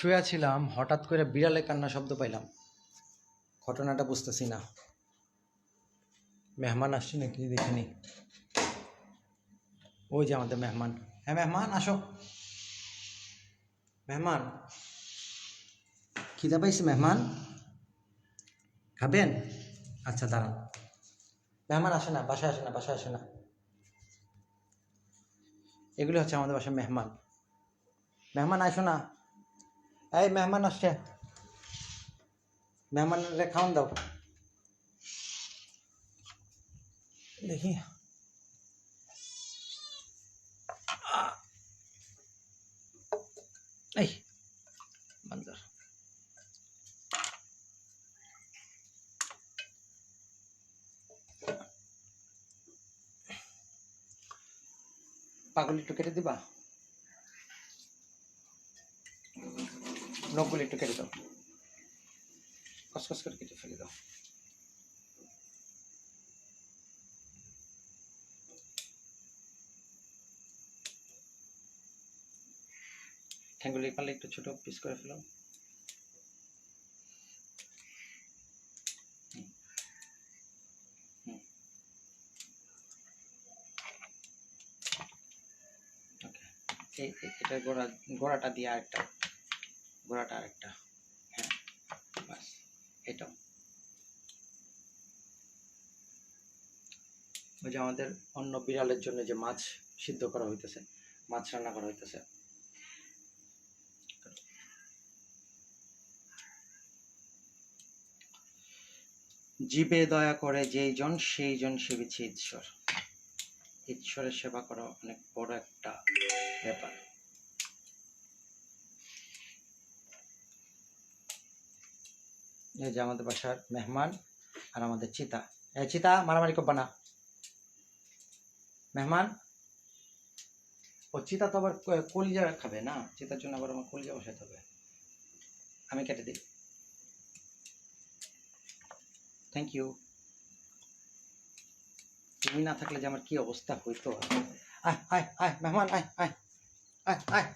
শুয়েছিলাম, হঠাৎ করে বিড়ালে কান্না শব্দ পাইলাম। ঘটনাটা বুঝতেছি না। মেহমান আসছে নাকি দেখিনি। ওই যে আমাদের মেহমান। হ্যাঁ মেহমান, আসো। মেহমান, খিদা পাইছে মেহমান? খাবেন? আচ্ছা দাঁড়ান। মেহমান আসে না, বাসায় আসে না, বাসায় আসে না। এগুলো হচ্ছে আমাদের বাসায় মেহমান। মেহমান আসো না। এই মেহমান আসছে, মেহমানরে খাওয়ান দাও। দেখি। এই বান্দর। পাগল একটু কেটে দিবা, নখগুলো একটু কেটে দাও, কসকস করে কেটে ফেলে দাও। ঠ্যাঙ্গুলি পারলে একটু ছোট পিস করে ফেলো। ওকে, এটা গোড়াটা দিয়ে আরেকটা, গোড়াটা আরেকটা। হ্যাঁ বাস, এটাও। ওই যে আমাদের অন্য বিড়ালের জন্য যে মাছ সিদ্ধ করা হইতেছে, মাছ রান্না করা হইতেছে। জীবে দয়া করে যেই জন সেই জন সেবিছে ঈশ্বর। ঈশ্বরের সেবা করা অনেক বড় একটা ব্যাপার। এই যে আমাদের বাসার মেহমান আর আমাদের চিতা। এই চিতা, মারামারি করবা না। মেহমান, ও চিতা তো আবার কলিজা খাবে না, চিতার জন্য আবার আমার কলিজা বসাতে হবে। আমি কেটে দিই। Thank you. তুমি না থাকলে যে আমার কি অবস্থা হইতো। আয় আয় আয় মেহমান, আয় আয় আয় আয়।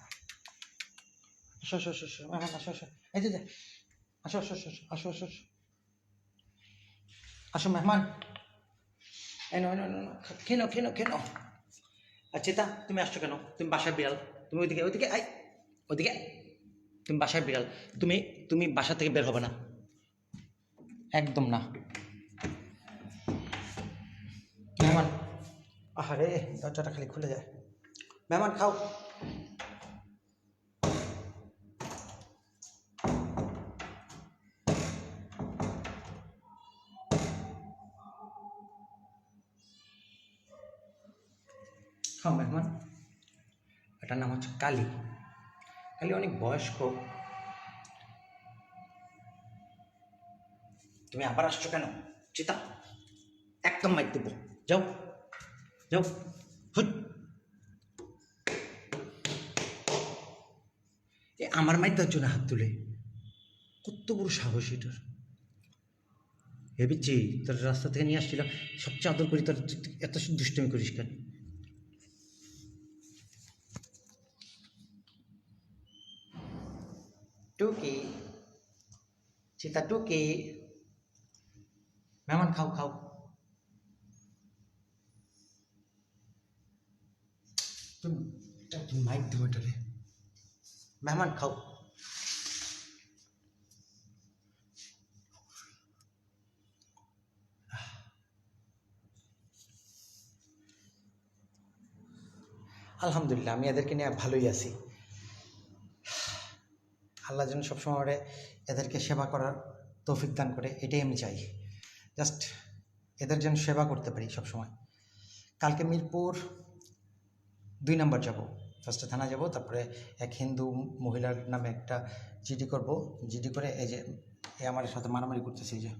আসো আসো আসো, মেহমান আসো আসো। এই যে আসো আসো আসো আসো আসো আসো আসো মেহমান। এই নো নো নো, কেন কেন কেন। চিতা, তুমি আসছো কেন? তুমি বাসার বিড়াল, তুমি ওইদিকে ওইদিকে আয়, ওইদিকে। তুমি বাসার বিড়াল, তুমি তুমি বাসা থেকে বের হবে না, একদম না। মেহমান, আহারে দরজাটা খালি খুলে যায়। মেহমান খাও। খাও মেহমান। এটার নাম হচ্ছে কালী। কালী অনেক বয়স্ক। তুমি আবার আসছো কেন চিতা? একদম মাইক দেবো। যাও যাও, হুট। এ আমার মাইক দেওয়ার জন্য হাত তুলে, কত বড় সাহস এটার। ভেবেছি তোর রাস্তা থেকে নিয়ে আসছিলাম, সবচেয়ে আদর করি, তোর এত দুষ্টমি করিস কেন? টুকি, চিতা টুকি। মেহমান খাও খাও। তুমি মাইক দেবো এটারে। মেহমান খাও। আলহামদুলিল্লাহ, আমি এদেরকে নিয়ে ভালোই আছি। আল্লাহ যেন সবসময় আমারে এদেরকে সেবা করার তৌফিক দান করে, এটাই আমি চাই। জাস্ট এদের যেন সেবা করতে পারি সবসময়। কালকে মিরপুর 2 নম্বর যাব, ফার্স্টে থানা যাব, তারপরে এক হিন্দু মহিলার নামে একটা জিডি করব। জিডি করে এই যে আমার সাথে মারামারি করতেছে, এই যে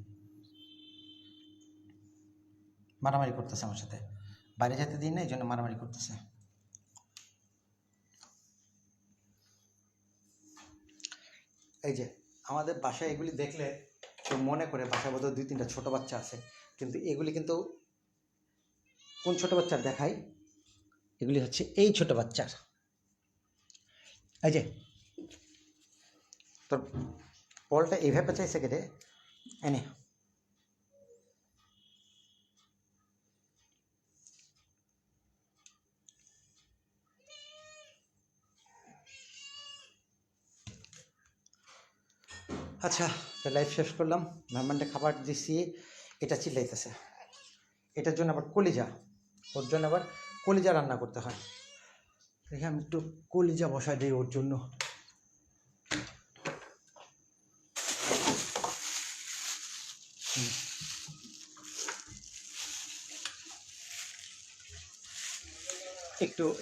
মারামারি করতেছে আমার সাথে, বাইরে যেতে দিন না, এই জন্য মারামারি করতেছে। এই যে আমাদের বাসায় এগুলি দেখলে তো মনে করে বাসায় বোধহয় 2-3টা ছোট বাচ্চা আছে, কিন্তু এগুলি কিন্তু কোন ছোট বাচ্চার দেখাই, এগুলি হচ্ছে এই ছোট বাচ্চার। এই যে তোর বলটা এইভাবে চাইছে কেটে এনে। আচ্ছা, লাইভ শেষ করলাম। মেহমানটা খাবার দিছি, এটা চিল্লাইতেছে। এটার জন্য আবার কলিজা, ওর জন্য আবার কলিজা রান্না করতে হয়। দেখি আমি একটু কলিজা বসাই দিই ওর জন্য।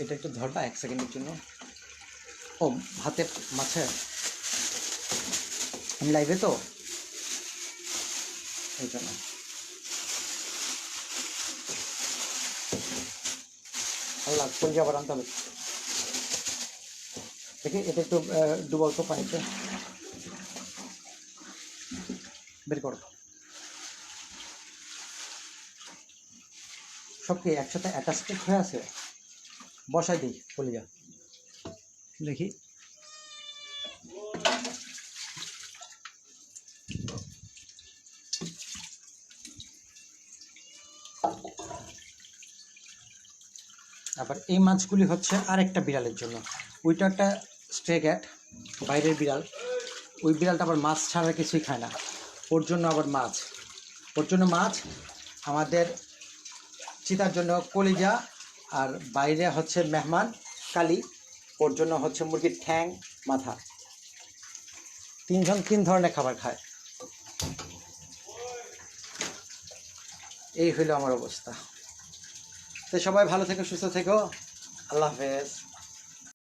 এটা একটু ধরবা 1 সেকেন্ডের জন্য। ও ভাতের মাছে আমি লাইভে তো, এই জন্য। আল্লাহ, কলিজা আবার আনতে হবে। দেখি এটা একটু ডুবাও তো পানিতে, বের করো। সব কি একসাথে অ্যাটাচমেন্ট হয়ে আছে? বসাই দিই কলিজা, দেখি। আবার এই মাছগুলি হচ্ছে আরেকটা বিড়ালের জন্য। ওইটা একটা স্ট্রে ক্যাট, বাইরের বিড়াল। ওই বিড়ালটা আবার মাছ ছাড়া কিছুই খায় না, ওর জন্য আবার মাছ। ওর জন্য মাছ, আমাদের চিতার জন্য কলিজা, আর বাইরে হচ্ছে মেহমান কালি, ওর জন্য হচ্ছে মুরগির ঠ্যাং, মাথা। 3 জন 3 ধরনের খাবার খায়। এই হইল আমার অবস্থা। তো সবাই ভালো থেকো, সুস্থ থেকো। আল্লাহ হাফেজ।